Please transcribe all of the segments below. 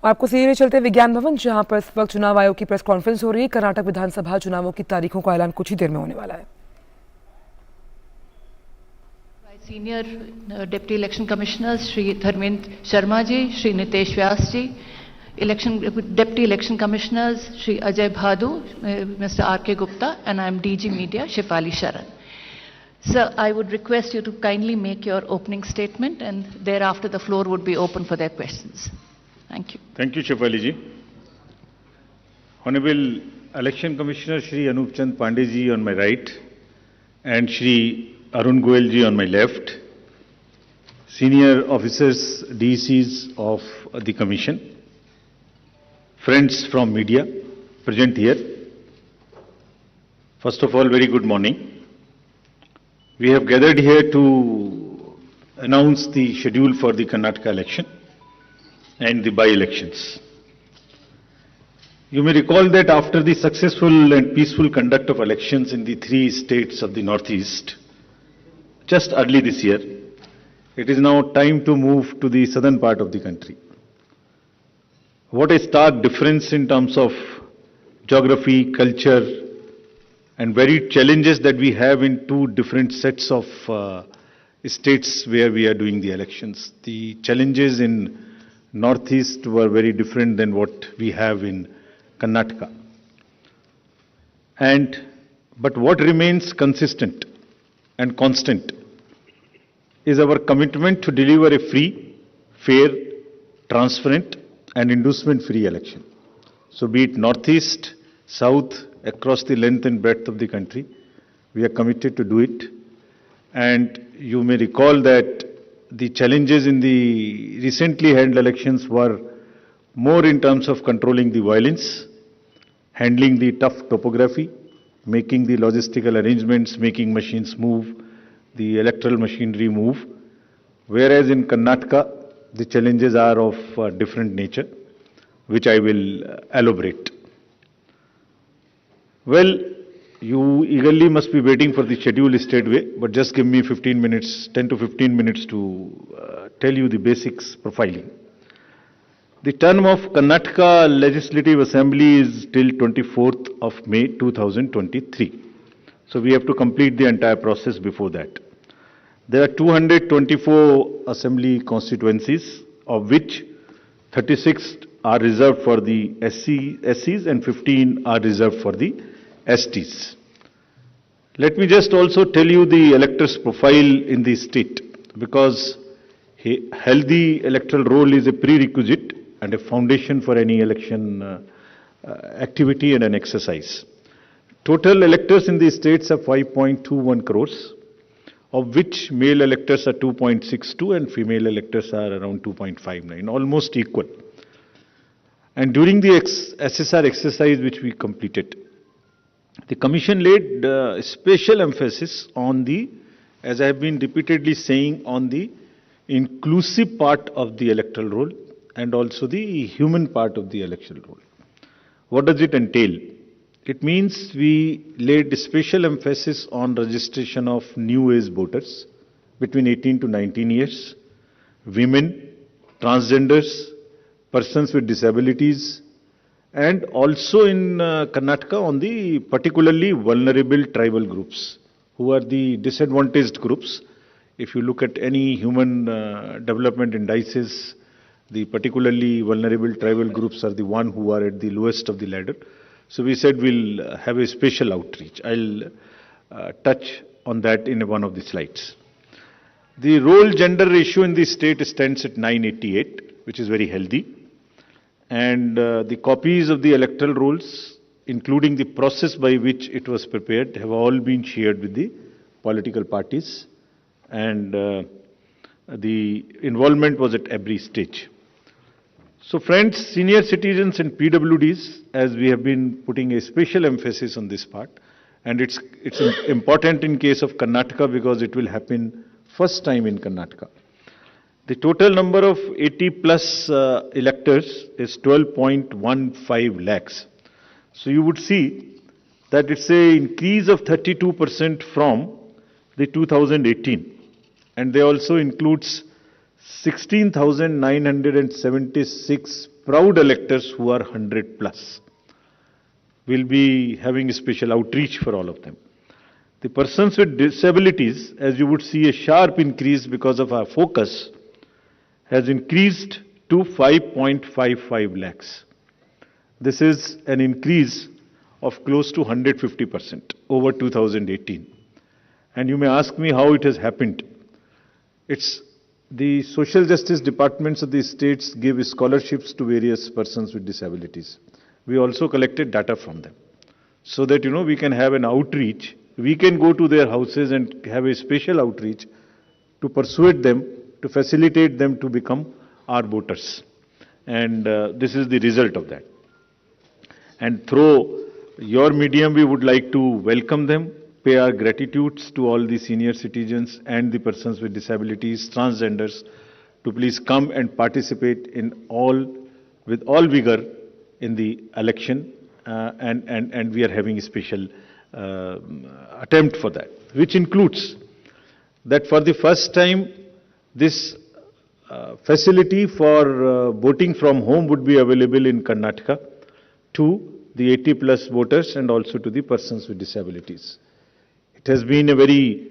आपको सीधे चलते विज्ञान भवन, जहां पर इस वक्त चुनाव आयोग की प्रेस कॉन्फ्रेंस हो रही है। कर्नाटक विधानसभा चुनावों की तारीखों का ऐलान कुछ ही देर में होने वाला है। Senior deputy election commissioners Shri Dharmendra Sharma ji, Shri Nitesh Vyas ji, deputy election commissioners Shri Ajay Bhadu, mister R.K. Gupta, and I am DG Media Shefali Sharan. Sir, I would request you to kindly make your opening statement, and thereafter the floor would be open for their questions. Thank you. Thank you, Shefali ji. Honorable Election Commissioner Shri Anup Chand Pandey ji on my right and Shri Arun Goel ji on my left, senior officers, DCs of the Commission, friends from media present here. First of all, very good morning. We have gathered here to announce the schedule for the Karnataka election and the by-elections. You may recall that after the successful and peaceful conduct of elections in the 3 states of the Northeast, just early this year, it is now time to move to the southern part of the country. What a stark difference in terms of geography, culture, and varied challenges that we have in 2 different sets of states where we are doing the elections. The challenges in Northeast were very different than what we have in Karnataka. But what remains consistent and constant is our commitment to deliver a free, fair, transparent, and inducement-free election. So be it Northeast, South, across the length and breadth of the country, we are committed to do it. And you may recall that the challenges in the recently held elections were more in terms of controlling the violence, handling the tough topography, making the logistical arrangements, making machines move, the electoral machinery move, whereas in Karnataka, the challenges are of different nature, which I will elaborate. Well, you eagerly must be waiting for the schedule straightway, but just give me 15 minutes, 10 to 15 minutes to tell you the basics profiling. The term of Karnataka Legislative Assembly is till 24th of May 2023. So we have to complete the entire process before that. There are 224 assembly constituencies, of which 36 are reserved for the SCs and 15 are reserved for the STs. Let me just also tell you the electors' profile in the state, because a healthy electoral roll is a prerequisite and a foundation for any election activity and an exercise. Total electors in the states are 5.21 crores, of which male electors are 2.62 and female electors are around 2.59, almost equal. And during the SSR exercise which we completed, the Commission laid special emphasis on the, as I have been repeatedly saying, on the inclusive part of the electoral roll and also the human part of the electoral roll. What does it entail? It means we laid special emphasis on registration of new age voters between 18 to 19 years, women, transgenders, persons with disabilities, and also in Karnataka on the particularly vulnerable tribal groups, who are the disadvantaged groups. If you look at any human development indices, the particularly vulnerable tribal groups are the one who are at the lowest of the ladder. So we said we'll have a special outreach. I'll touch on that in one of the slides. The role gender ratio in the state stands at 988, which is very healthy. And the copies of the electoral rolls, including the process by which it was prepared, have all been shared with the political parties. And the involvement was at every stage. So friends, senior citizens and PWDs, as we have been putting a special emphasis on this part, and it's important in case of Karnataka because it will happen first time in Karnataka. The total number of 80 plus electors is 12.15 lakhs. So you would see that it's an increase of 32% from the 2018, and they also includes 16,976 proud electors who are 100 plus. We'll be having a special outreach for all of them. The persons with disabilities, as you would see, a sharp increase because of our focus, has increased to 5.55 lakhs. This is an increase of close to 150% over 2018. And you may ask me how it has happened. It's the social justice departments of the states give scholarships to various persons with disabilities. We also collected data from them so that, we can have an outreach. We can go to their houses and have a special outreach to persuade them, to facilitate them to become our voters. And this is the result of that. And through your medium, we would like to welcome them, pay our gratitudes to all the senior citizens and the persons with disabilities, transgenders, to please come and participate with all vigor in the election, and we are having a special attempt for that, which includes that for the first time, this facility for voting from home would be available in Karnataka to the 80 plus voters and also to the persons with disabilities. It has been a very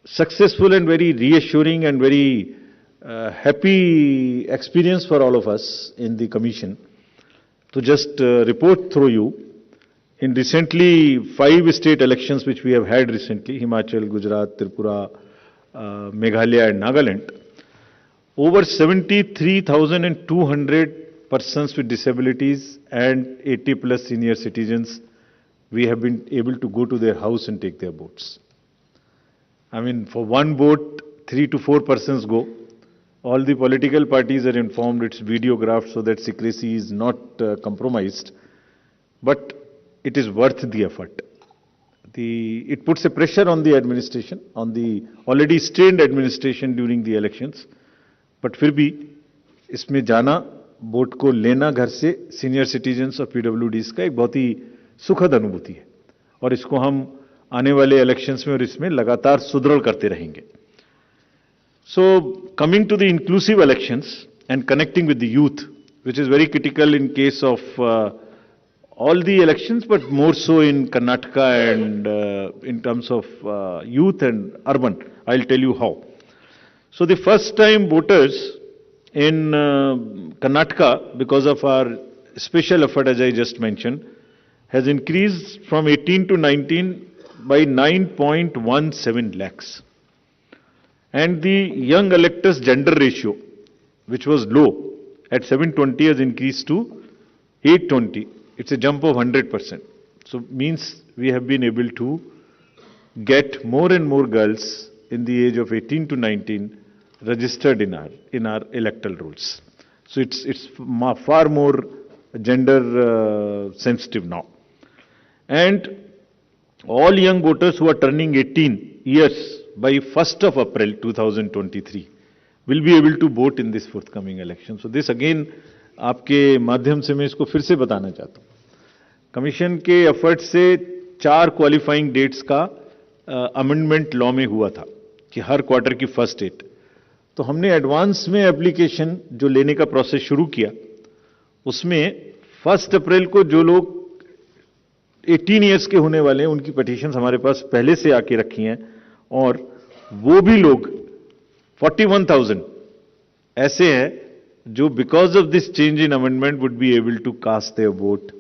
successful and very reassuring and very happy experience for all of us in the commission. To just report through you, in recently 5 state elections which we have had recently, Himachal, Gujarat, Tripura, Meghalaya and Nagaland, over 73,200 persons with disabilities and 80 plus senior citizens, we have been able to go to their house and take their votes. I mean, for one vote, 3 to 4 persons go. All the political parties are informed, it's videographed so that secrecy is not compromised. But it is worth the effort. It puts a pressure on the administration, on the already strained administration during the elections. But फिर भी इसमें जाना, vote को लेना घर से senior citizens और पीडब्ल्यूडीज का एक बहुत ही सुखद अनुभूति है और इसको हम आने वाले इलेक्शंस में और इसमें लगातार सुदृढ़ करते रहेंगे. So coming to the inclusive elections and connecting with the youth, which is very critical in case of all the elections, but more so in Karnataka and in terms of youth and urban. I'll tell you how. So the first time voters in Karnataka, because of our special effort as I just mentioned, has increased from 18 to 19 by 9.17 lakhs. And the young electors gender ratio, which was low at 720, has increased to 820. It's a jump of 100%. So means we have been able to get more and more girls in the age of 18 to 19 registered in our electoral rolls. So it's far more gender sensitive now. And all young voters who are turning 18 years by 1st of April 2023 will be able to vote in this forthcoming election. So this again आपके माध्यम से मैं इसको फिर से बताना चाहता हूँ. कमीशन के एफर्ट से 4 क्वालिफाइंग डेट्स का अमेंडमेंट लॉ में हुआ था कि हर क्वार्टर की फर्स्ट डेट. तो हमने एडवांस में एप्लीकेशन जो लेने का प्रोसेस शुरू किया, उसमें 1 अप्रैल को जो लोग 18 इयर्स के होने वाले हैं उनकी पिटीशंस हमारे पास पहले से आके रखी हैं और वो भी लोग 41,000 ऐसे हैं जो because of this change in amendment would be able to cast their vote.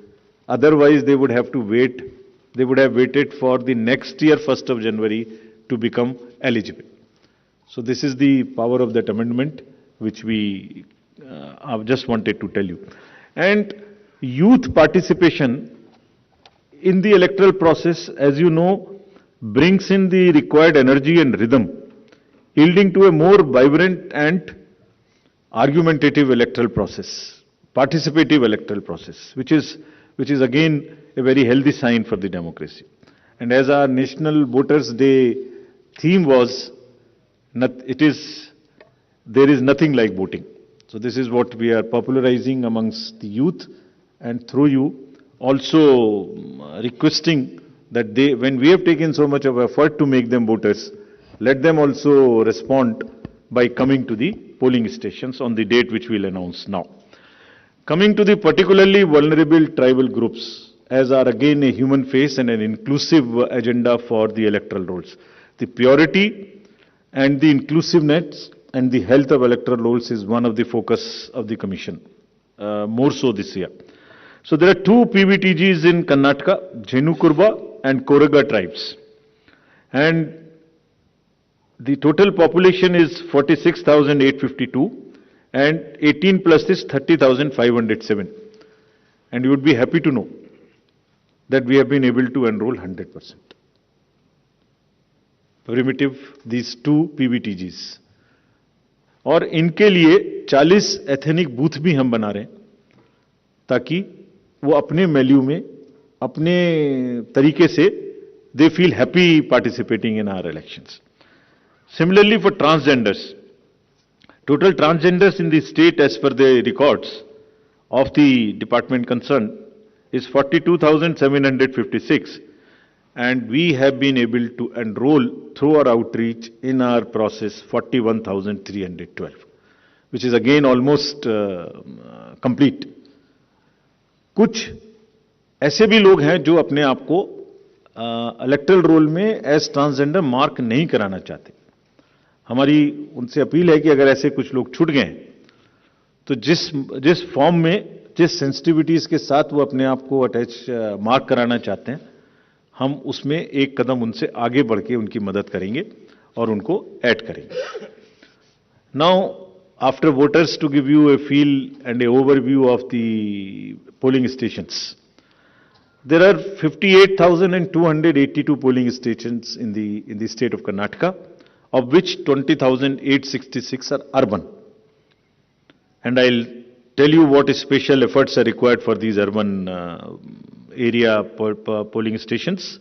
Otherwise they would have to wait, they would have waited for the next year 1st of January to become eligible. So this is the power of that amendment which we I've just wanted to tell you. And youth participation in the electoral process, as you know, brings in the required energy and rhythm, yielding to a more vibrant and argumentative electoral process, participative electoral process, which is again a very healthy sign for the democracy. And as our National Voters Day theme was, there is nothing like voting. So this is what we are popularizing amongst the youth, and through you also requesting that when we have taken so much of effort to make them voters, let them also respond by coming to the polling stations on the date which we'll announce now. Coming to the particularly vulnerable tribal groups, as are again a human face and an inclusive agenda for the electoral rolls. The purity and the inclusiveness and the health of electoral rolls is one of the focus of the Commission, more so this year. So there are two PVTGs in Karnataka, Jhenukurba and Koraga tribes. And the total population is 46,852 and 18 plus is 30,507. And you would be happy to know that we have been able to enroll 100%. Primitive, these two PVTGs. और इनके लिए 40 ethnic booth भी हम बना रहे हैं ताकि वो अपने वैल्यू में अपने तरीके से they feel happy participating in our elections. Similarly for transgenders, total transgenders in the state as per the records of the department concerned is 42,756 and we have been able to enroll through our outreach in our process 41,312, which is again almost complete. कुछ ऐसे भी लोग हैं जो अपने आप को electoral role में एज ट्रांसजेंडर मार्क नहीं कराना चाहते. हमारी उनसे अपील है कि अगर ऐसे कुछ लोग छूट गए तो जिस फॉर्म में जिस सेंसिटिविटीज के साथ वो अपने आप को अटैच मार्क कराना चाहते हैं हम उसमें एक कदम उनसे आगे बढ़ के उनकी मदद करेंगे और उनको ऐड करेंगे. Now after voters to give you a feel and a overview of the polling stations. There are 58,282 polling stations in the state of Karnataka, of which 20,866 are urban. And I'll tell you what special efforts are required for these urban area polling stations.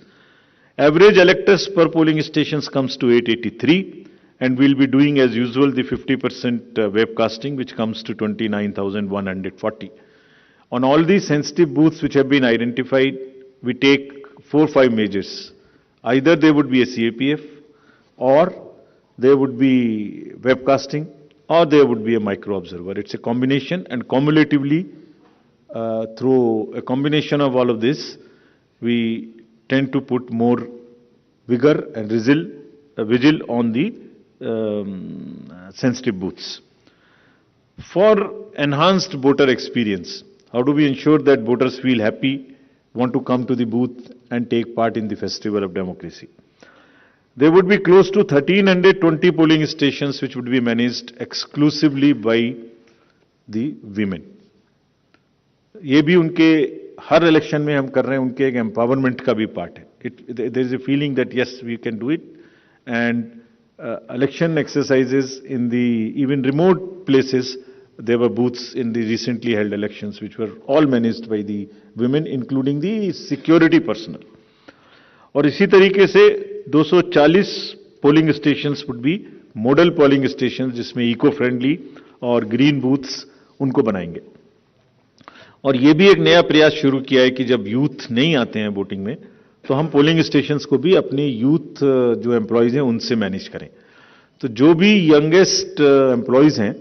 Average electors per polling stations comes to 883, and we'll be doing as usual the 50% webcasting, which comes to 29,140. On all these sensitive booths which have been identified, we take 4-5 measures. Either there would be a CAPF, or there would be webcasting, or there would be a micro-observer. It's a combination, and cumulatively, through a combination of all of this, we tend to put more vigor and vigil on the sensitive booths. For enhanced voter experience, how do we ensure that voters feel happy, want to come to the booth and take part in the festival of democracy? There would be close to 1,320 polling stations which would be managed exclusively by the women. ये भी उनके हर election में हम कर रहे हैं, उनके एक एम्पावरमेंट का भी पार्ट है. There is a feeling that yes, we can do it, and election exercises in the even remote places. There were booths in the recently held elections which were all managed by the women, including the security personnel. और इसी तरीके से 240 polling stations would be model polling stations जिसमें eco friendly और green booths उनको बनाएंगे. और ये भी एक नया प्रयास शुरू किया है कि जब यूथ नहीं आते हैं वोटिंग में तो हम पोलिंग स्टेशंस को भी अपने यूथ जो एम्प्लॉयज हैं उनसे मैनेज करें. तो जो भी यंगेस्ट एम्प्लॉयज हैं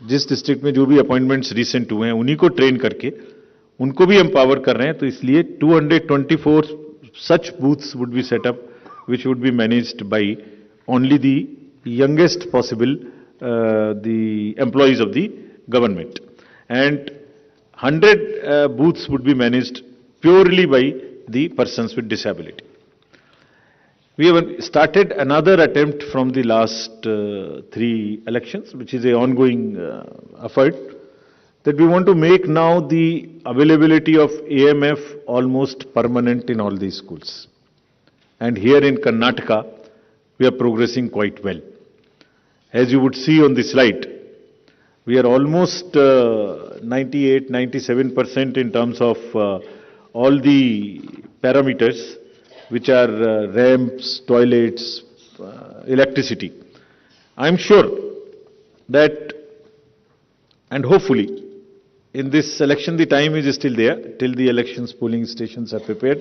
जिस डिस्ट्रिक्ट में जो भी अपॉइंटमेंट्स रिसेंट हुए हैं उन्हीं को ट्रेन करके उनको भी एम्पावर कर रहे हैं. तो इसलिए 224 such booths would be set up which would be managed by only the youngest possible the employees of the government, and 100 booths would be managed purely by the persons with disability. We have started another attempt from the last 3 elections, which is an ongoing effort, that we want to make now the availability of AMF almost permanent in all these schools. And here in Karnataka, we are progressing quite well. As you would see on the slide, we are almost 98-97% in terms of all the parameters, which are ramps, toilets, electricity. I am sure that, and hopefully, in this election, the time is still there, till the elections polling stations are prepared.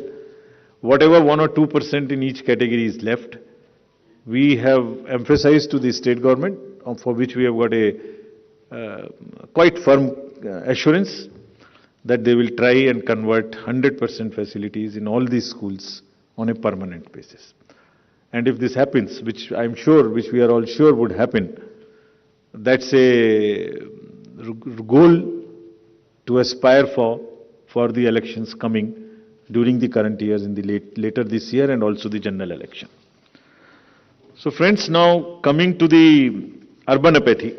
Whatever 1 or 2% in each category is left, we have emphasized to the state government, for which we have got a quite firm assurance that they will try and convert 100% facilities in all these schools on a permanent basis. And if this happens, which I'm sure, which we are all sure would happen, that's a goal to aspire for the elections coming during the current years in the later this year and also the general election. So friends, now coming to the urban apathy.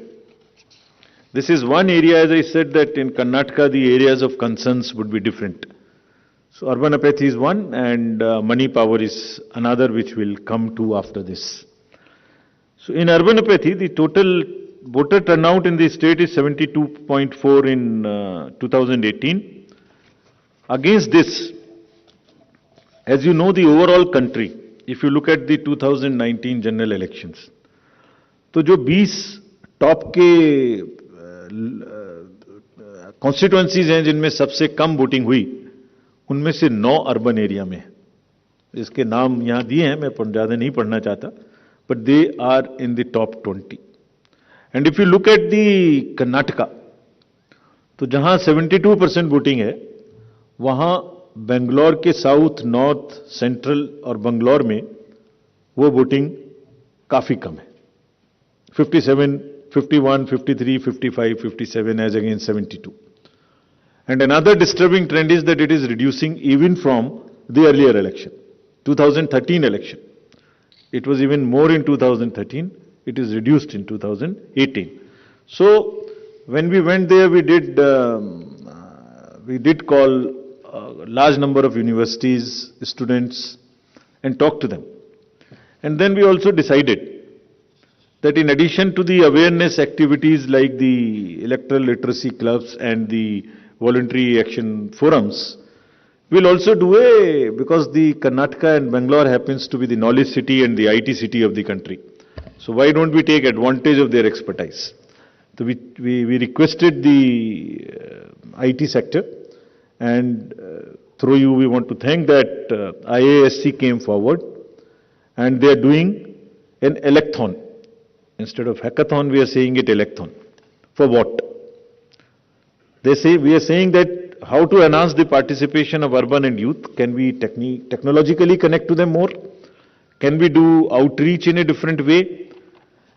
This is one area, as I said, that in Karnataka the areas of concerns would be different. So urban apathy is one, and money power is another, which will come to after this. So in urban apathy, the total voter turnout in the state is 72.4 in 2018. Against this, as you know, the overall country, if you look at the 2019 general elections, तो जो 20 top के constituencies हैं जिनमें सबसे कम voting हुई, उनमें से 9 urban area में, इसके नाम यहां दिए हैं, मैं ज्यादा नहीं पढ़ना चाहता, but they are in the top 20. And if you look at the Karnataka, तो जहां 72% वोटिंग है, वहां बेंगलोर के साउथ, नॉर्थ, सेंट्रल और बंगलौर में वो वोटिंग काफी कम है. 57, 51, 53, 55, 57 as against 72. And another disturbing trend is that it is reducing even from the earlier election, 2013 election. It was even more in 2013. It is reduced in 2018. So when we went there, we did call a large number of universities, students, and talk to them. And then we also decided that in addition to the awareness activities like the electoral literacy clubs and the voluntary action forums, we'll also do because the Karnataka and Bangalore happens to be the knowledge city and the IT city of the country. So why don't we take advantage of their expertise? So we requested the IT sector, and through you we want to thank that IASC came forward, and they are doing an electhon. Instead of hackathon, we are saying it electhon. For what? They say, we are saying that how to enhance the participation of urban and youth. Can we technologically connect to them more? Can we do outreach in a different way?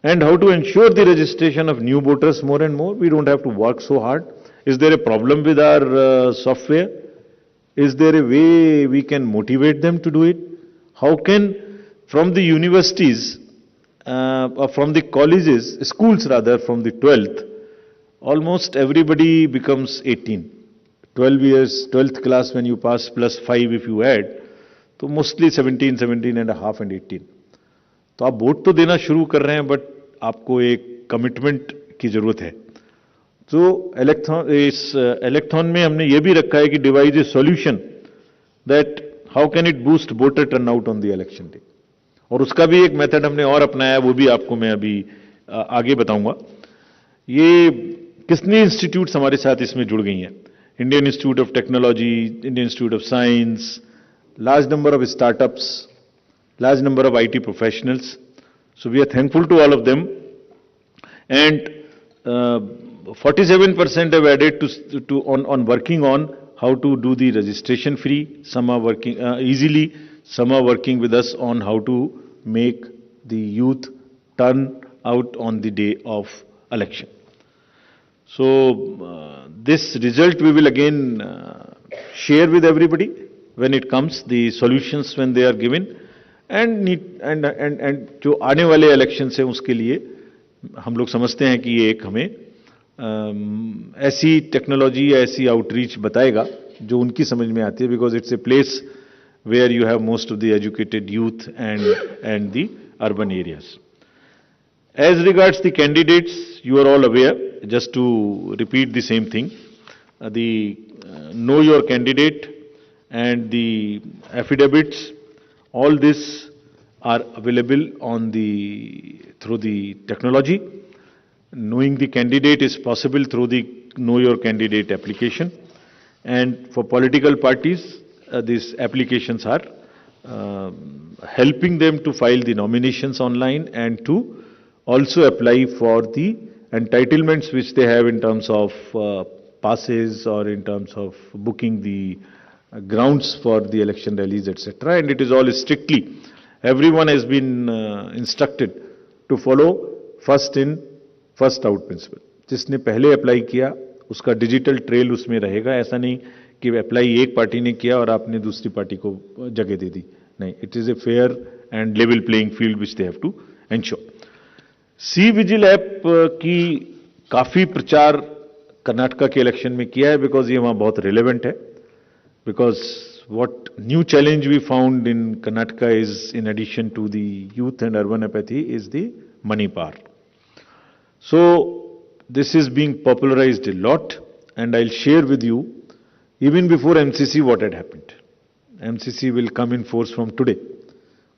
And how to ensure the registration of new voters more and more? We don't have to work so hard. Is there a problem with our software? Is there a way we can motivate them to do it? How can, from the universities, or from the colleges, schools rather, from the 12th, almost everybody becomes 18. 12 years, 12th class when you pass plus 5 if you add, so mostly 17, 17 and a half and 18. तो आप vote तो देना शुरू कर रहे हैं, but आपको एक कमिटमेंट की जरूरत है. तो इस इलेक्थॉन में हमने ये भी रखा है कि device A solution that how can it boost voter turnout on the election day. और उसका भी एक मेथड हमने और अपनाया, वो भी आपको मैं अभी आगे बताऊंगा. ये कितनी इंस्टीट्यूट्स हमारे साथ इसमें जुड़ गई हैं. Indian institute of technology, Indian institute of science, large number of startups, large number of IT professionals. So we are thankful to all of them. And 47% have added on working on how to do the registration free. Some are working easily. Some are working with us on how to make the youth turn out on the day of election. So this result we will again share with everybody when it comes, the solutions when they are given, and जो आने वाले election से उसके लिए हम लोग समझते हैं कि ये एक हमें ऐसी टेक्नोलॉजी या ऐसी आउटरीच बताएगा जो उनकी समझ में आती है, because it's a place where you have most of the educated youth and the urban areas. As regards the candidates, you are all aware, just to repeat the same thing, the know your candidate and the affidavits, all this are available on through the technology. Knowing the candidate is possible through the Know Your Candidate application, and for political parties, these applications are helping them to file the nominations online and to also apply for the entitlements which they have in terms of passes or in terms of booking the grounds for the election rallies, etc. And it is all strictly, everyone has been instructed to follow first in, first out principle. जिसने पहले apply किया उसका digital trail उसमें रहेगा. ऐसा नहीं कि apply एक पार्टी ने किया और आपने दूसरी पार्टी को जगह दे दी. नहीं, it is a fair and level playing field which they have to ensure. C vigil app की काफी प्रचार कर्नाटका के इलेक्शन में किया है, बिकॉज ये वहां बहुत रिलेवेंट है. Because what new challenge we found in Karnataka is, in addition to the youth and urban apathy, is the money power. So this is being popularized a lot, and I'll share with you, even before MCC, what had happened. MCC will come in force from today.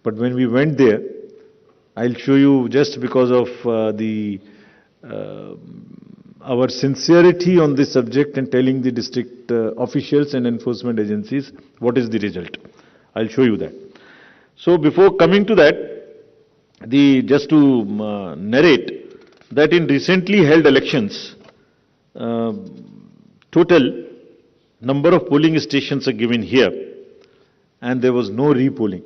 But when we went there, I'll show you, just because of our sincerity on this subject and telling the district officials and enforcement agencies what is the result. I'll show you that. So before coming to that, just to narrate that in recently held elections, total number of polling stations are given here, and there was no repolling.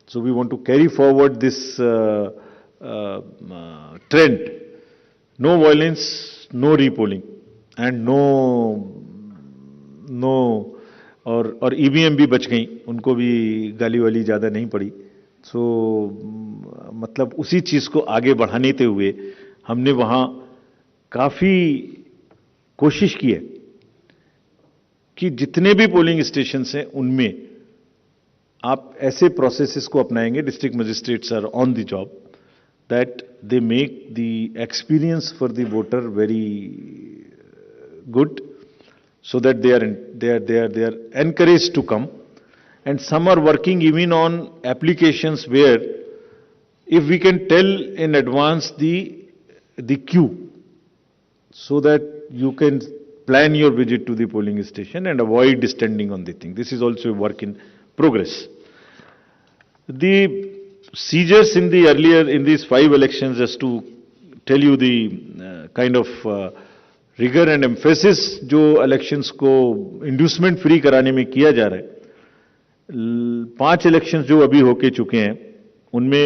So we want to carry forward this trend. No violence, no repolling, and no और EVM भी बच गई, उनको भी गाली वाली ज़्यादा नहीं पड़ी. सो मतलब उसी चीज़ को आगे बढ़ाने हुए हमने वहाँ काफ़ी कोशिश की है कि जितने भी पोलिंग स्टेशंस हैं उनमें आप ऐसे प्रोसेसेस को अपनाएंगे, district magistrates are on the job, that they make the experience for the voter very good, so that they are encouraged to come. And some are working even on applications where, if we can tell in advance the queue, so that you can plan your visit to the polling station and avoid standing on the thing. This is also a work in progress. The seizures in these 5 elections, just to tell you the kind of rigor and emphasis जो elections को inducement free कराने में किया जा रहा है. 5 elections जो अभी होके चुके हैं, उनमें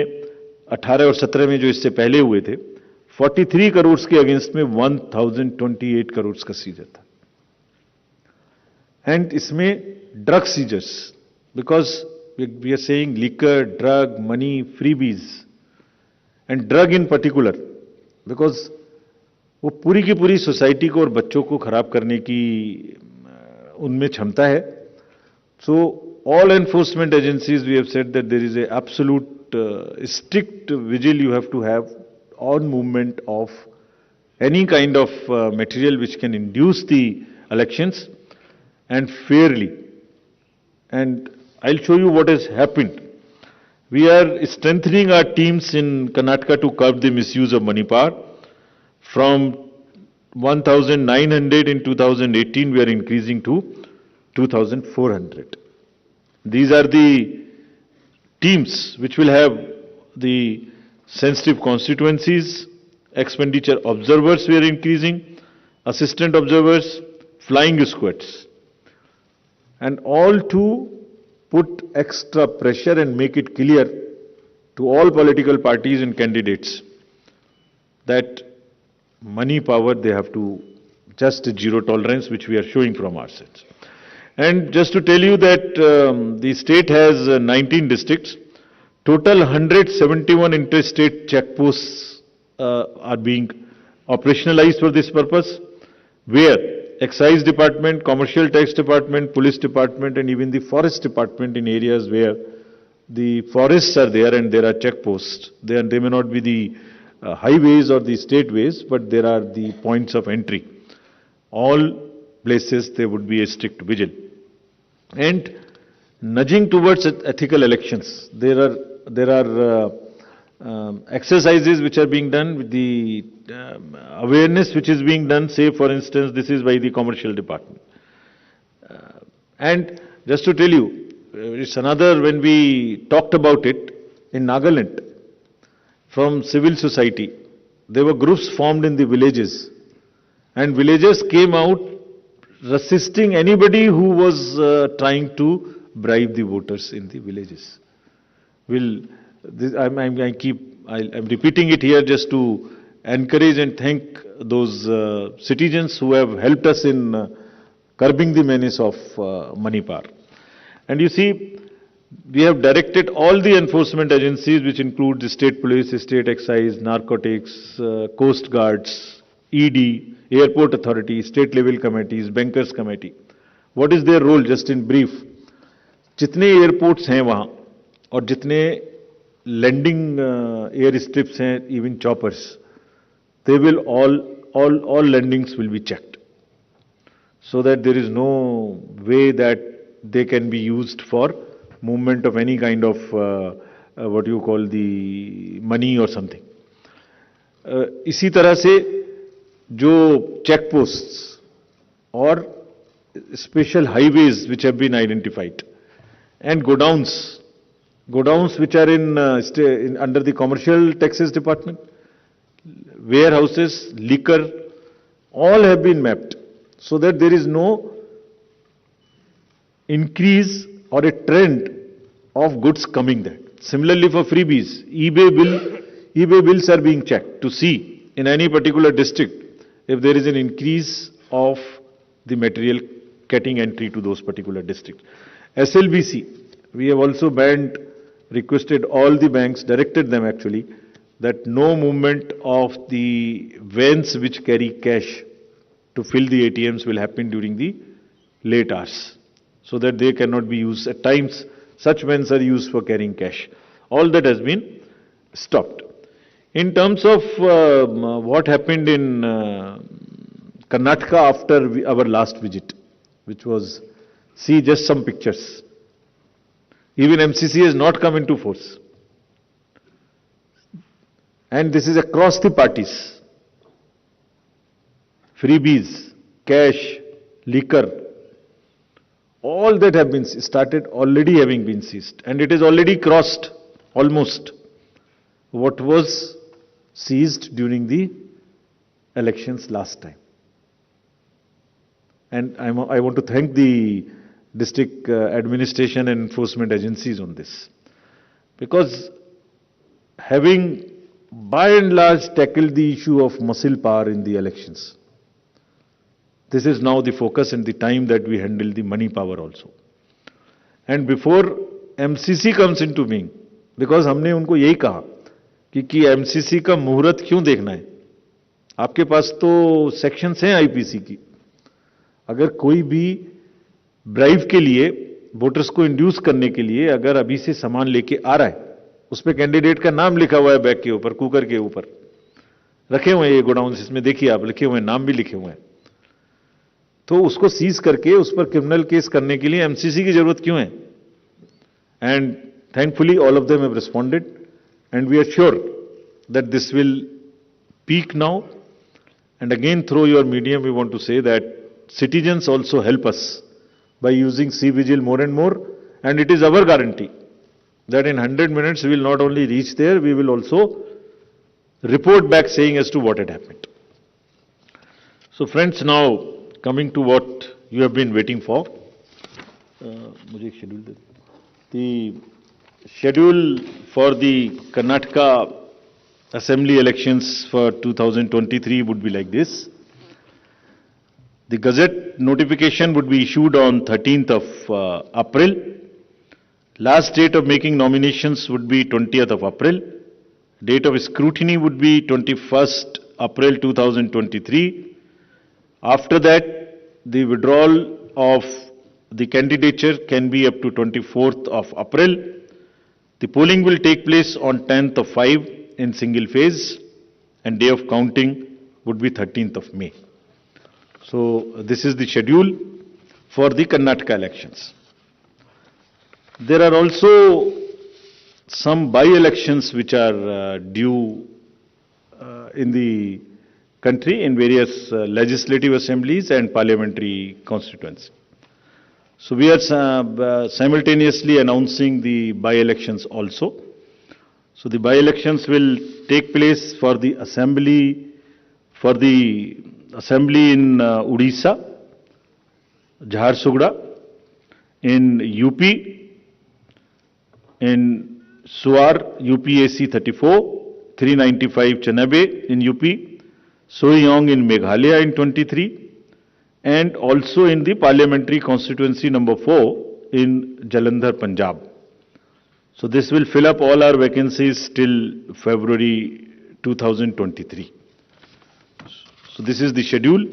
18 और 17 में जो इससे पहले हुए थे, 43 करोड़ के अगेंस्ट में 1028 करोड़ का सीजर था. एंड इसमें drug seizures, because we are saying liquor, drug, money, freebies, and drug in particular, because वो पूरी की पूरी सोसाइटी को और बच्चों को खराब करने की उनमें क्षमता है. So all enforcement agencies, we have said that there is a absolute strict vigil you have to have on movement of any kind of material which can induce the elections, and fairly. And I'll show you what has happened. We are strengthening our teams in Karnataka to curb the misuse of money power. From 1,900 in 2018, we are increasing to 2,400. These are the teams which will have the sensitive constituencies, expenditure observers we are increasing, assistant observers, flying squads, and all to put extra pressure and make it clear to all political parties and candidates that money power, they have to just zero tolerance, which we are showing from our sides. And just to tell you that the state has 19 districts. Total 171 interstate checkposts are being operationalized for this purpose, where Excise Department, Commercial Tax Department, Police Department, and even the Forest Department, in areas where the forests are there and there are checkposts. They may not be the highways or the state ways, but there are the points of entry. All places there would be a strict vigil. And nudging towards ethical elections, there are exercises which are being done with the awareness which is being done. Say, for instance, this is by the Commercial Department. And just to tell you, it's another, when we talked about it in Nagaland, from civil society, there were groups formed in the villages, and villagers came out resisting anybody who was trying to bribe the voters in the villages. I'm repeating it here just to encourage and thank those citizens who have helped us in curbing the menace of money power. And you see, we have directed all the enforcement agencies, which include the state police, state excise, narcotics, coast guards, ED, airport authority, state level committees, bankers committee. What is their role, just in brief? जितने airports हैं वहाँ और जितने landing air strips हैं, even choppers, they will all landings will be checked, so that there is no way that they can be used for movement of any kind of what you call the money or something. इसी तरह से जो check posts और special highways which have been identified and godowns which are in under the commercial taxes department, warehouses, liquor, all have been mapped, so that there is no increase or a trend of goods coming there. Similarly for freebies, eBay bills are being checked to see in any particular district if there is an increase of the material getting entry to those particular districts. SLBC, we have also requested all the banks, directed them actually, that no movement of the vans which carry cash to fill the ATMs will happen during the late hours, so that they cannot be used. At times, such vans are used for carrying cash. All that has been stopped. In terms of what happened in Karnataka after our last visit, which was, see just some pictures. Even MCC has not come into force. And this is across the parties. Freebies, cash, liquor, all that have been started already having been seized. And it is already crossed almost what was seized during the elections last time. And I want to thank the district administration and enforcement agencies on this, because having by and large tackled the issue of muscle power in the elections, this is now the focus and the time that we handle the money power also. And before MCC comes into being, because हमने उनको यही कहा कि MCC का मुहूर्त क्यों देखना है, आपके पास तो सेक्शंस हैं आईपीसी की. अगर कोई भी ब्राइब के लिए, वोटर्स को इंड्यूस करने के लिए अगर अभी से सामान लेके आ रहा है, उस पे कैंडिडेट का नाम लिखा हुआ है बैग के ऊपर, कुकर के ऊपर रखे हुए हैं ये गोडाउन्स, इसमें देखिए आप लिखे हुए हैं, नाम भी लिखे हुए हैं, तो उसको सीज करके उस पर क्रिमिनल केस करने के लिए एमसीसी की जरूरत क्यों है? And thankfully all of them have responded and we are sure that this will peak now. And again through your medium we want to say that citizens also help us by using C-Vigil more and more, and it is our guarantee that in 100 minutes we will not only reach there, we will also report back saying as to what had happened. So friends, now coming to what you have been waiting for. The schedule for the Karnataka Assembly elections for 2023 would be like this. The Gazette notification would be issued on 13th of April. Last date of making nominations would be 20th of April. Date of scrutiny would be 21st April 2023. After that, the withdrawal of the candidature can be up to 24th of April. The polling will take place on 10th of 5 in single phase, and day of counting would be 13th of May. So this is the schedule for the Karnataka elections. There are also some by-elections which are due in the country in various legislative assemblies and parliamentary constituencies. So we are simultaneously announcing the by-elections also. So the by-elections will take place for the assembly in Odisha, Jharsuguda, in UP, in Suar, UPAC 34, 395 Chanabe in UP, Soiyong in Meghalaya in 23, and also in the parliamentary constituency number 4 in Jalandhar, Punjab. So this will fill up all our vacancies till February 2023. So this is the schedule,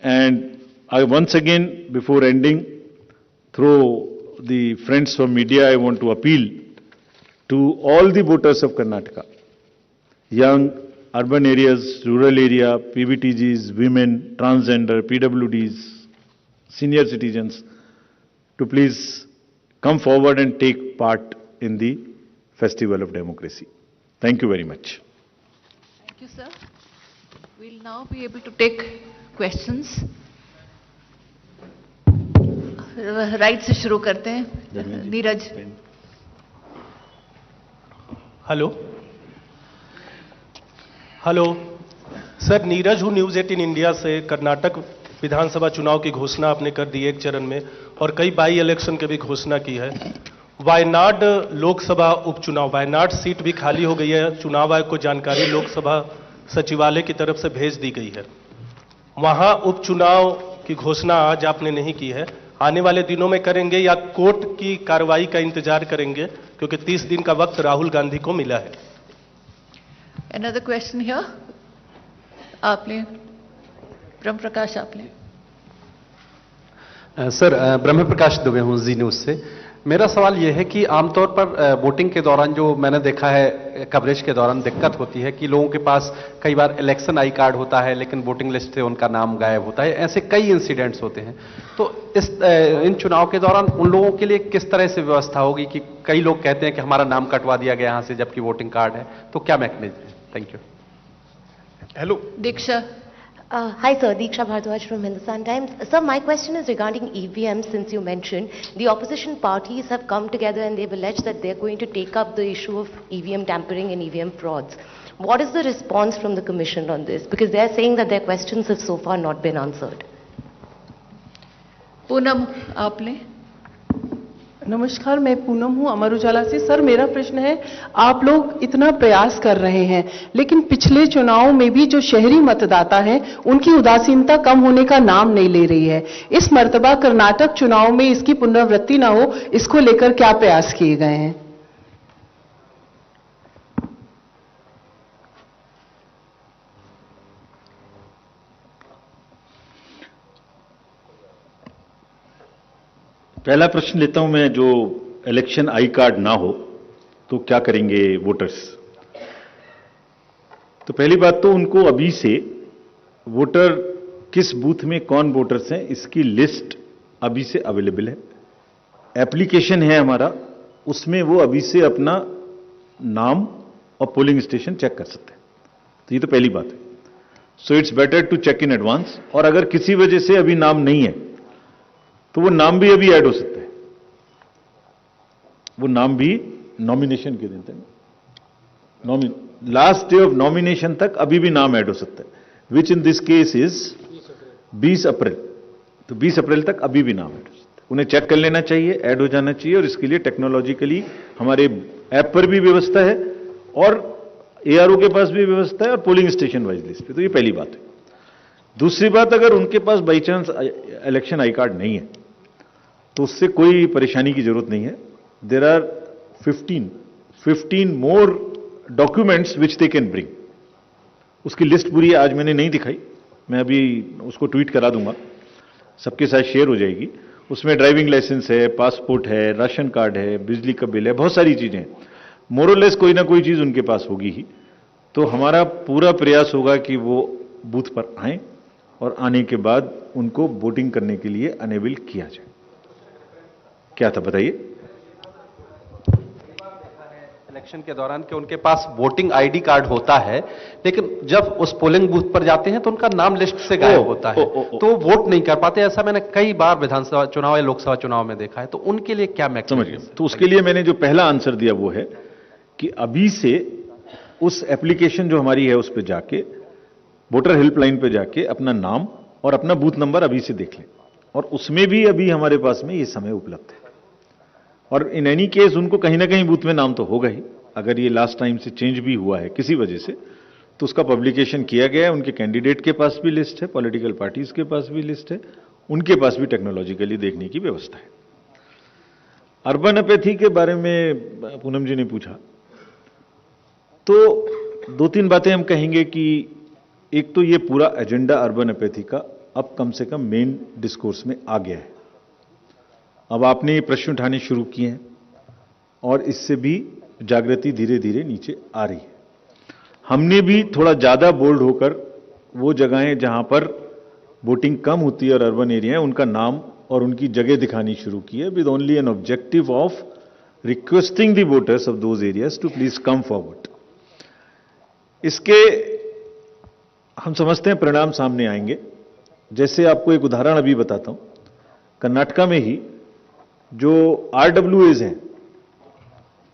and I once again, before ending, through the friends from media, I want to appeal to all the voters of Karnataka, young, urban areas, rural area, PBTGs, women, transgender, PWDs, senior citizens, to please come forward and take part in the Festival of Democracy. Thank you very much. Thank you, sir. We'll now be able to take questions. Right से शुरू करते हैं. Neeraj. Hello sir, Neeraj हूँ news 18 India से. कर्नाटक विधानसभा चुनाव की घोषणा आपने कर दी एक चरण में, और कई बाई इलेक्शन की भी घोषणा की है. वायनाड लोकसभा उपचुनाव, वायनाड सीट भी खाली हो गई है. चुनाव आयोग को जानकारी लोकसभा सचिवालय की तरफ से भेज दी गई है. वहां उपचुनाव की घोषणा आज आपने नहीं की है. आने वाले दिनों में करेंगे या कोर्ट की कार्रवाई का इंतजार करेंगे, क्योंकि 30 दिन का वक्त राहुल गांधी को मिला है. Another question here. आपने ब्रह्म प्रकाश आपने. सर, ब्रह्म प्रकाश दुबे हूँ जी न्यूज़ से. मेरा सवाल यह है कि आमतौर पर वोटिंग के दौरान जो मैंने देखा है, कवरेज के दौरान दिक्कत होती है कि लोगों के पास कई बार इलेक्शन आई कार्ड होता है लेकिन वोटिंग लिस्ट से उनका नाम गायब होता है. ऐसे कई इंसिडेंट्स होते हैं. तो इन चुनाव के दौरान उन लोगों के लिए किस तरह से व्यवस्था होगी कि कई लोग कहते हैं कि हमारा नाम कटवा दिया गया यहाँ से जबकि वोटिंग कार्ड है, तो क्या मैकेनिज्म है? Thank you. Hello Diksha. Hi sir, Diksha Bhardwaj from Hindustan Times. Sir, my question is regarding EVM, since you mentioned the opposition parties have come together and they've alleged that they're going to take up the issue of EVM tampering and EVM frauds. What is the response from the Commission on this? Because they're saying that their questions have so far not been answered. Poonam आपने. नमस्कार, मैं पूनम हूं अमर उजाला से. Sir, मेरा प्रश्न है, आप लोग इतना प्रयास कर रहे हैं लेकिन पिछले चुनाव में भी जो शहरी मतदाता हैं उनकी उदासीनता कम होने का नाम नहीं ले रही है. इस मर्तबा कर्नाटक चुनाव में इसकी पुनरावृत्ति ना हो, इसको लेकर क्या प्रयास किए गए हैं? पहला प्रश्न लेता हूं मैं, जो इलेक्शन आई कार्ड ना हो तो क्या करेंगे वोटर्स. तो पहली बात तो उनको अभी से वोटर किस बूथ में कौन वोटर्स हैं इसकी लिस्ट अभी से अवेलेबल है. एप्लीकेशन है हमारा, उसमें वो अभी से अपना नाम और पोलिंग स्टेशन चेक कर सकते हैं. तो ये तो पहली बात है. So it's better to check in advance. और अगर किसी वजह से अभी नाम नहीं है तो वो नाम भी अभी ऐड हो सकता है. वो नाम भी नॉमिनेशन के देते हैं, लास्ट डे ऑफ नॉमिनेशन तक अभी भी नाम ऐड हो सकता है, विच इन दिस केस इज 20 अप्रैल. तो 20 अप्रैल तक अभी भी नाम ऐड हो सकता है. उन्हें चेक कर लेना चाहिए, ऐड हो जाना चाहिए. और इसके लिए टेक्नोलॉजिकली हमारे ऐप पर भी व्यवस्था है और एआरओ के पास भी व्यवस्था है और पोलिंग स्टेशन वाइज लिस्ट पे. तो ये पहली बात है. दूसरी बात, अगर उनके पास by chance election I card नहीं है तो उससे कोई परेशानी की जरूरत नहीं है. There are 15 more documents which they can bring. उसकी लिस्ट पूरी आज मैंने नहीं दिखाई, मैं अभी उसको ट्वीट करा दूंगा, सबके साथ शेयर हो जाएगी. उसमें ड्राइविंग लाइसेंस है, पासपोर्ट है, राशन कार्ड है, बिजली का बिल है, बहुत सारी चीजें हैं. मोरलेस कोई ना कोई चीज उनके पास होगी ही. तो हमारा पूरा प्रयास होगा कि वो बूथ पर आए और आने के बाद उनको वोटिंग करने के लिए अनेबल किया जाए. क्या था बताइए. इलेक्शन के दौरान कि उनके पास वोटिंग आईडी कार्ड होता है लेकिन जब उस पोलिंग बूथ पर जाते हैं तो उनका नाम लिस्ट से गायब होता है, तो वोट नहीं कर पाते. ऐसा मैंने कई बार विधानसभा चुनाव या लोकसभा चुनाव में देखा है. तो उनके लिए क्या मैकेनिज्म? समझ गए. तो उसके लिए मैंने जो पहला आंसर दिया वो है कि अभी से उस एप्लीकेशन जो हमारी है उस पर जाके, वोटर हेल्पलाइन पे जाके अपना नाम और अपना बूथ नंबर अभी से देख लें. और उसमें भी अभी हमारे पास में ये समय उपलब्ध है। और इन एनी केस उनको कहीं ना कहीं बूथ में नाम तो होगा ही। अगर ये लास्ट टाइम से चेंज भी हुआ है किसी वजह से, तो उसका पब्लिकेशन किया गया है। उनके कैंडिडेट के पास भी लिस्ट है, पॉलिटिकल पार्टीज के पास भी लिस्ट है, उनके पास भी टेक्नोलॉजिकली देखने की व्यवस्था है। अर्बन अपैथी के बारे में पूनम जी ने पूछा, तो दो तीन बातें हम कहेंगे कि एक तो ये पूरा एजेंडा अर्बन अपैथी का अब कम से कम मेन डिस्कोर्स में आ गया है। अब आपने ये प्रश्न उठाने शुरू किए हैं और इससे भी जागृति धीरे धीरे नीचे आ रही है। हमने भी थोड़ा ज्यादा बोल्ड होकर वो जगहें जहां पर वोटिंग कम होती है और अर्बन एरिया है, उनका नाम और उनकी जगह दिखानी शुरू की है, with only an objective of requesting the voters of those areas to please come forward. इसके हम समझते हैं परिणाम सामने आएंगे। जैसे आपको एक उदाहरण अभी बताता हूं, कर्नाटका में ही जो RWAs हैं,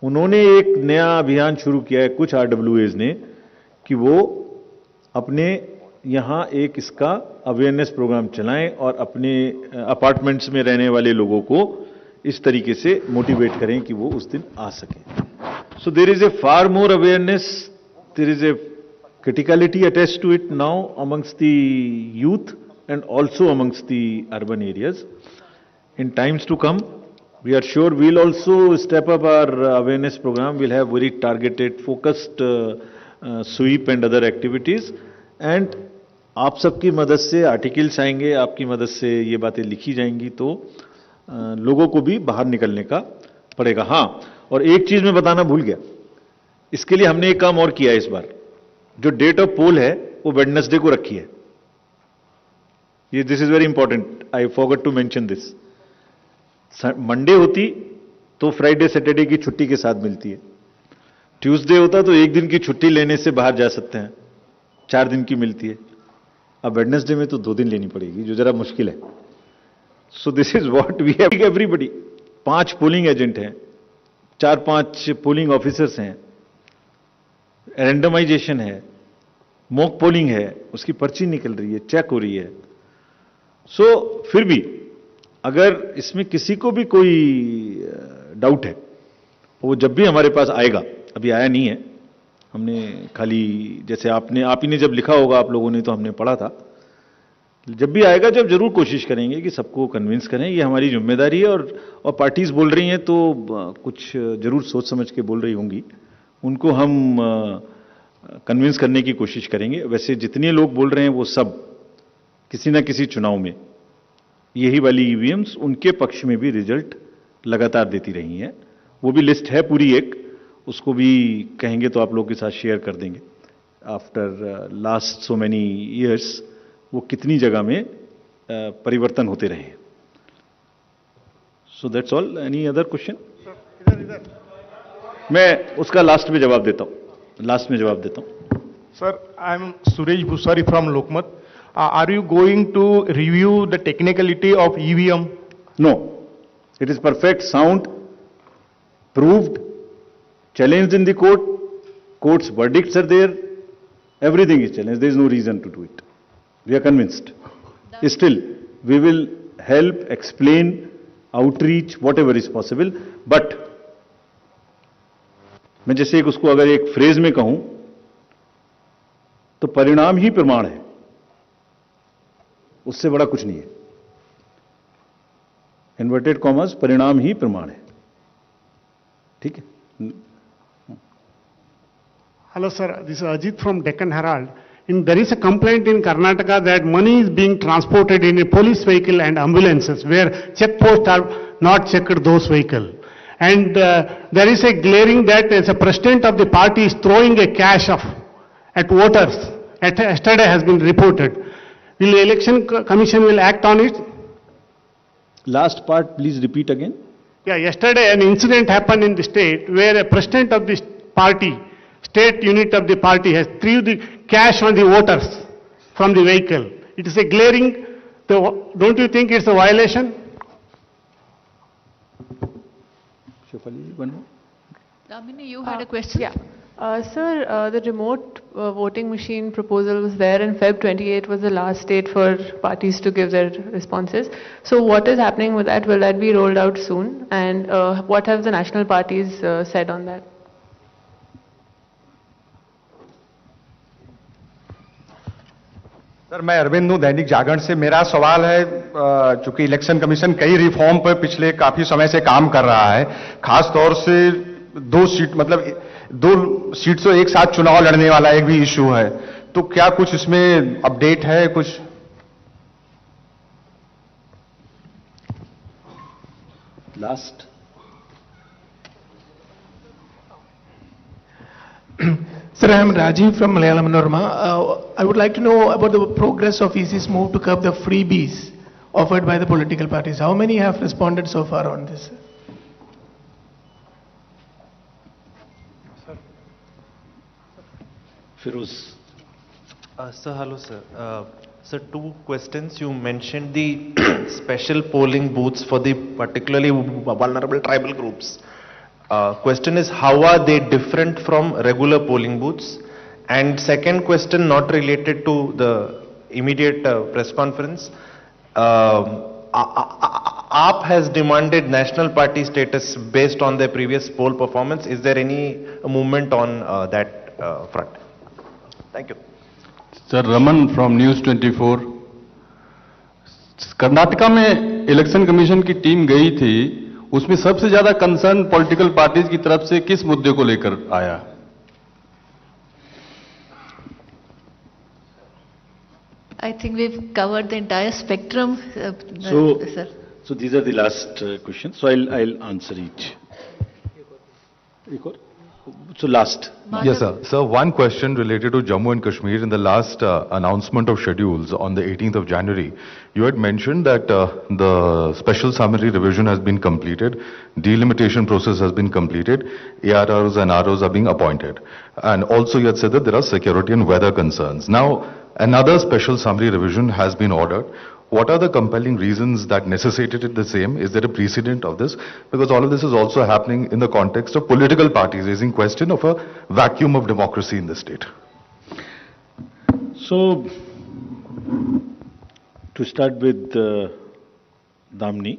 उन्होंने एक नया अभियान शुरू किया है, कुछ RWAs ने, कि वो अपने यहां एक इसका अवेयरनेस प्रोग्राम चलाएं और अपने अपार्टमेंट्स में रहने वाले लोगों को इस तरीके से मोटिवेट करें कि वो उस दिन आ सकें। So there is a far more awareness, there is a criticality attached to it now amongst the youth and also amongst the urban areas. In times to come, we are sure we'll also step up our awareness program. We'll have very targeted, focused sweep and other activities. And आप सबकी मदद से articles आएंगे, आपकी मदद से ये बातें लिखी जाएंगी, तो लोगों को भी बाहर निकलने का पड़ेगा। हाँ, और एक चीज मैं बताना भूल गया, इसके लिए हमने एक काम और किया है इस बार। जो डेट ऑफ पोल है वो वेडनेसडे को रखी है। ये this is very important, I forgot to mention this. Monday होती तो फ्राइडे सैटरडे की छुट्टी के साथ मिलती है, ट्यूसडे होता तो एक दिन की छुट्टी लेने से बाहर जा सकते हैं, 4 दिन की मिलती है। अब वेडनेसडे में तो 2 दिन लेनी पड़ेगी, जो जरा मुश्किल है। So this is what we have everybody. 5 polling agent हैं, 4-5 पोलिंग ऑफिसर्स हैं, रैंडमाइजेशन है, मॉक पोलिंग है, उसकी पर्ची निकल रही है, चेक हो रही है। सो फिर भी अगर इसमें किसी को भी कोई डाउट है, वो जब भी हमारे पास आएगा, अभी आया नहीं है, हमने खाली जैसे आप ही ने जब लिखा होगा आप लोगों ने, तो हमने पढ़ा था। जब भी आएगा, जब जरूर कोशिश करेंगे कि सबको कन्विंस करें, ये हमारी जिम्मेदारी है। और पार्टीज बोल रही हैं तो कुछ जरूर सोच समझ के बोल रही होंगी, उनको हम कन्विंस करने की कोशिश करेंगे। वैसे जितने लोग बोल रहे हैं वो सब किसी ना किसी चुनाव में यही वाली ईवीएम्स उनके पक्ष में भी रिजल्ट लगातार देती रही हैं। वो भी लिस्ट है पूरी एक, उसको भी कहेंगे तो आप लोगों के साथ शेयर कर देंगे। After last so many years वो कितनी जगह में परिवर्तन होते रहे हैं। So that's all. Any other question? मैं उसका लास्ट में जवाब देता हूं, Sir, I am Suresh Bhusari from Lokmat. Are you going to review the technicality of EVM? No, it is perfect, sound, proved, challenged in the court. Court's verdicts are there. Everything is challenged. There is no reason to do it. We are convinced. Still, we will help, explain, outreach, whatever is possible. But मैं जैसे एक उसको अगर एक phrase में कहूं तो परिणाम ही प्रमाण है, उससे बड़ा कुछ नहीं है। इन्वर्टेड कॉमर्स, परिणाम ही प्रमाण है। ठीक है। Hello sir, this is Ajit from Deccan Herald. There is a complaint in Karnataka that money is being transported in a police vehicle and ambulances where checkposts are not checked those vehicles. And there is a glaring that as a president of the party is throwing a cash at voters. Yesterday has been reported. Will the election commission will act on it? Last part, please repeat again. Yeah, yesterday an incident happened in the state where a president of the party, state unit of the party, has threw the cash on the voters from the vehicle. It is a glaring, don't you think it's a violation? Damini, you had a question? Yeah. Sir, the remote voting machine proposal was there and Feb 28 was the last date for parties to give their responses. So what is happening with that? Will that be rolled out soon? And what have the national parties said on that? Sir मैं अरविंद हूं दैनिक जागरण से। मेरा सवाल है, चूंकि election commission कई reform पर पिछले काफी समय से काम कर रहा है, खास तौर से 2 सीट मतलब 2 सीट से एक साथ चुनाव लड़ने वाला एक भी इशू है, तो क्या कुछ इसमें अपडेट है कुछ? Last Sir, I am Rajiv from Malayalam Manorama. I would like to know about the progress of EC's move to curb the freebies offered by the political parties. How many have responded so far on this? Firoz. Sir, hello, sir. Sir, 2 questions. You mentioned the special polling booths for the particularly vulnerable tribal groups. Question is, how are they different from regular polling booths? And second question, not related to the immediate press conference. AAP has demanded national party status based on their previous poll performance. Is there any movement on that front? Thank you. Sir Raman from news 24। Karnataka में election commission की team गई थी, उसमें सबसे ज्यादा concern political parties की तरफ से किस मुद्दे को लेकर आया? I think we've covered the entire spectrum, sir. So these are the last questions. So I'll answer each. So last. Yes, sir. Sir, one question related to Jammu and Kashmir. In the last announcement of schedules on the 18th of January, you had mentioned that the special summary revision has been completed, delimitation process has been completed, ARRs and ROs are being appointed. And also you had said that there are security and weather concerns. Now, another special summary revision has been ordered. What are the compelling reasons that necessitated the same? Is there a precedent of this? Because all of this is also happening in the context of political parties raising question of a vacuum of democracy in the state. So, to start with Damni,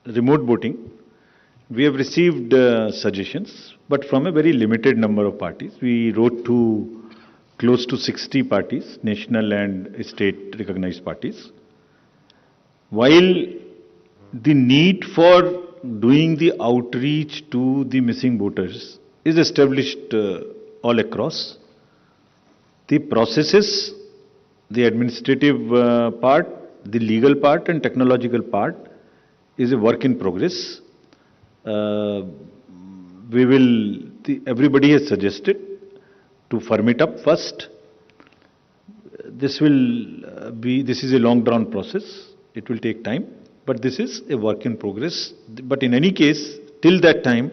remote voting, we have received suggestions, but from a very limited number of parties. We wrote to close to 60 parties, national and state recognized parties. While the need for doing the outreach to the missing voters is established all across, the processes, the administrative part, the legal part and technological part is a work in progress. Everybody has suggested to firm it up first. This is a long drawn process. It will take time, but this is a work in progress. But in any case, till that time,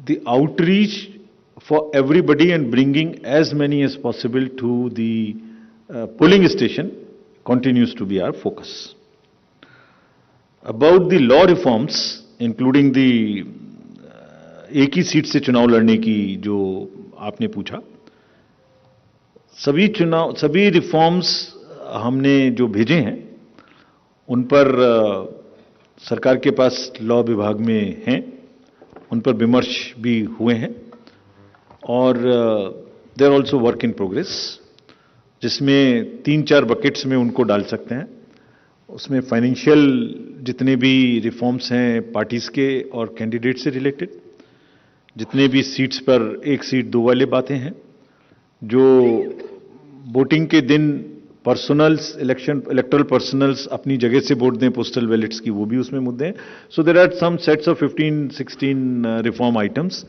the outreach for everybody and bringing as many as possible to the polling station continues to be our focus. About the law reforms, including the एक ही seat से चुनाव लड़ने की जो आपने पूछा, सभी reforms हमने जो भेजे हैं उन पर सरकार के पास लॉ विभाग में हैं, उन पर विमर्श भी हुए हैं और they are also work in progress, जिसमें 3-4 बकेट्स में उनको डाल सकते हैं। उसमें फाइनेंशियल जितने भी रिफॉर्म्स हैं पार्टीज के और कैंडिडेट से रिलेटेड, जितने भी सीट्स पर 1 सीट 2 वाले बातें हैं, जो वोटिंग के दिन पर्सनल्स इलेक्टोरल पर्सनल्स अपनी जगह से वोट दें पोस्टल बैलेट्स की, वो भी उसमें मुद्दे हैं। So there are some sets of 15-16 reform items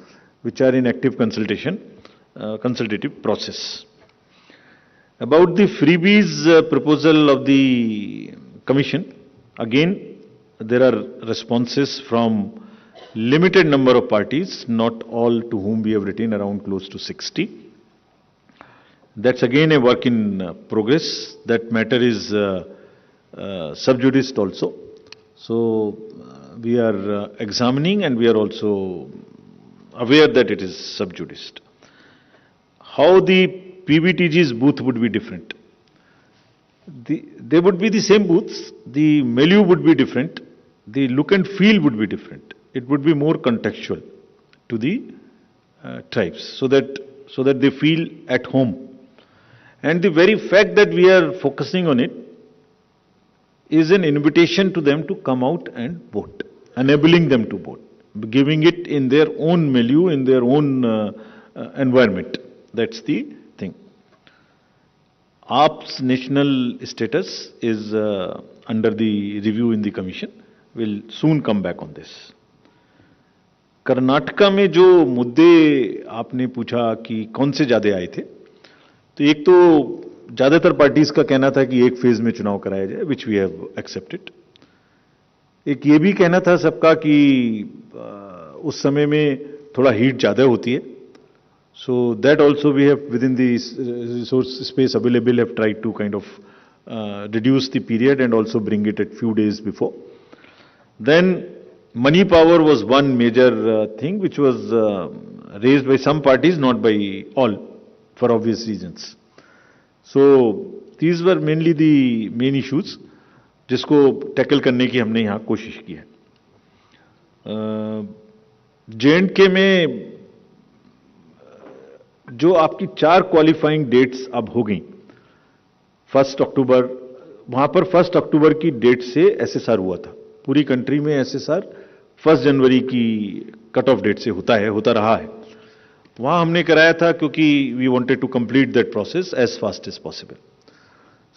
which are in active consultative process. About the freebies proposal of the Commission, again there are responses from limited number of parties, not all to whom we have written, around close to 60. That's again a work in progress. That matter is sub judice also. So we are examining and we are also aware that it is sub judice. how the PBTG's booth would be different. They would be the same booths, the milieu would be different, the look and feel would be different. It would be more contextual to the tribes, so that they feel at home. And the very fact that we are focusing on it is an invitation to them to come out and vote, enabling them to vote, giving it in their own milieu, in their own environment. That's the thing. AAP's national status is under the review in the commission. We'll soon come back on this. Karnataka में जो मुद्दे आपने पूछा कि कौन से ज्यादा आए थे, तो एक तो ज्यादातर पार्टीज का कहना था कि एक फेज में चुनाव कराया जाए, विच वी हैव एक्सेप्टेड. एक ये भी कहना था सबका कि उस समय में थोड़ा हीट ज्यादा होती है. So that also we have, within the resource space available, have tried to kind of reduce the period and also bring it at few days before. Then money power was one major thing which was raised by some parties, not by all, for obvious reasons. So these were mainly the main issues जिसको tackle करने की हमने यहाँ कोशिश की है. J&K में जो आपकी 4 क्वालिफाइंग डेट्स अब हो गई, 1 अक्टूबर, वहां पर 1 अक्टूबर की डेट से एसएसआर हुआ था. पूरी कंट्री में एसएसआर 1 जनवरी की कट ऑफ डेट से होता रहा है. वहां हमने कराया था क्योंकि we wanted to complete that process as fast as possible.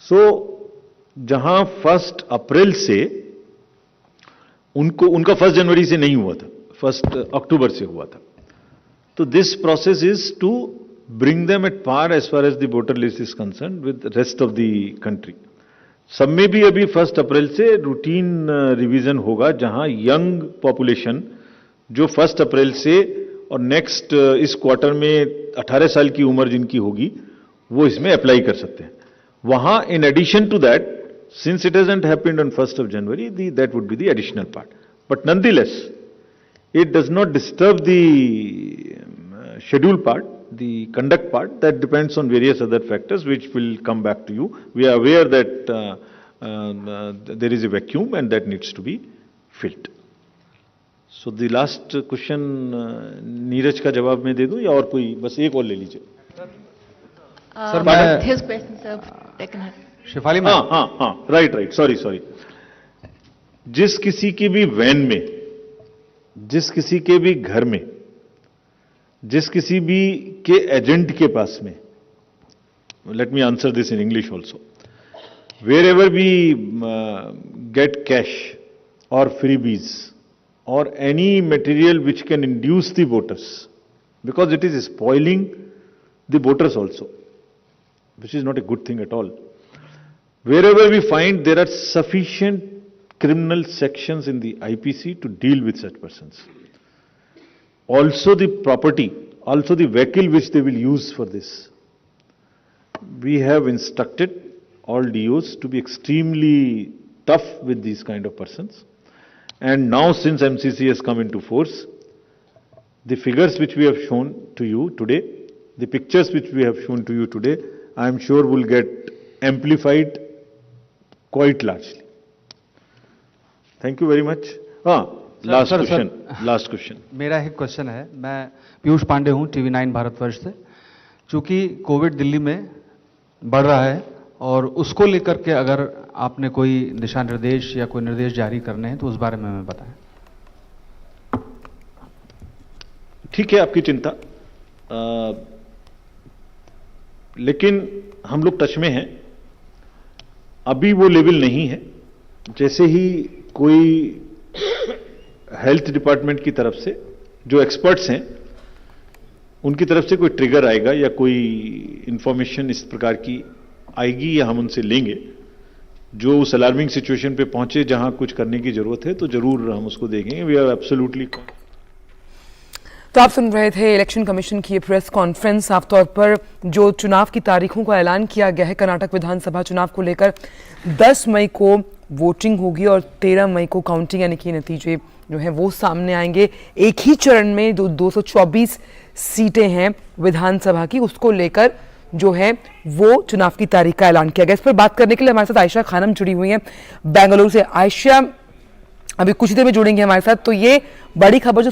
So जहां 1 अप्रैल से उनका 1 जनवरी से नहीं हुआ था, 1 अक्टूबर से हुआ था. So this process is to bring them at par as far as the voter list is concerned with the rest of the country. सब में भी अभी 1 अप्रैल से रूटीन रिवीजन होगा, जहां यंग पॉपुलेशन जो 1 अप्रैल से और नेक्स्ट इस क्वार्टर में 18 साल की उम्र जिनकी होगी वो इसमें अप्लाई कर सकते हैं. वहां in addition to that, since it hasn't happened on 1 January, that would be the additional part. But nonetheless it does not disturb the schedule part, the conduct part. That depends on various other factors which will come back to you. We are aware that there is a vacuum and that needs to be filled. So the last question Neeraj का जवाब मैं दे दूं या और कोई, बस एक और ले लीजिए. Sir, मैं his question sir taken है. शिफाली में हाँ राइट सॉरी. जिस किसी की भी वैन में, जिस किसी के भी घर में, जिस किसी भी के एजेंट के पास में, let me answer this in English also, wherever we get cash और फ्रीबीज और any material which can induce the voters, because it is spoiling the voters also, which is not a good thing at all. Wherever we find there are sufficient criminal sections in the IPC to deal with such persons. Also the property, also the vehicle which they will use for this. We have instructed all DOs to be extremely tough with these kind of persons. And now since MCC has come into force, the figures which we have shown to you today, the pictures which we have shown to you today, I am sure will get amplified quite largely. Thank you very much. Last question. मेरा एक question है. मैं पीयूष पांडे हूं, TV9 Bharatvarsh से. चूंकि Covid Delhi में बढ़ रहा है और उसको लेकर के अगर आपने कोई दिशा निर्देश या कोई निर्देश जारी करने हैं तो उस बारे में हमें बताएं. ठीक है आपकी चिंता, लेकिन हम लोग टच में हैं. अभी वो लेवल नहीं है. जैसे ही कोई हेल्थ डिपार्टमेंट की तरफ से, जो एक्सपर्ट्स हैं उनकी तरफ से कोई ट्रिगर आएगा या कोई इंफॉर्मेशन इस प्रकार की आएगी या हम उनसे लेंगे जो उस अलार्मिंग सिचुएशन पे पहुंचे जहां कुछ करने की जरूरत है, तो जरूर हम उसको देखेंगे. We are absolutely. तो आप सुन रहे थे इलेक्शन कमीशन की प्रेस कॉन्फ्रेंस। साफ तौर पर जो चुनाव की तारीखों का ऐलान किया गया है कर्नाटक विधानसभा चुनाव को लेकर, 10 मई को वोटिंग होगी और 13 मई को काउंटिंग यानी कि नतीजे जो हैं वो सामने आएंगे। एक ही चरण में 224 सीटें हैं विधानसभा की, उसको लेकर जो है वो चुनाव की तारीख का ऐलान किया गया। इस पर बात करने के लिए हमारे साथ आयशा खानम जुड़ी हुई हैं बेंगलुरु से। आयशा, अभी कुछ देर में जुड़ेंगे हमारे साथ। तो ये बड़ी खबर जो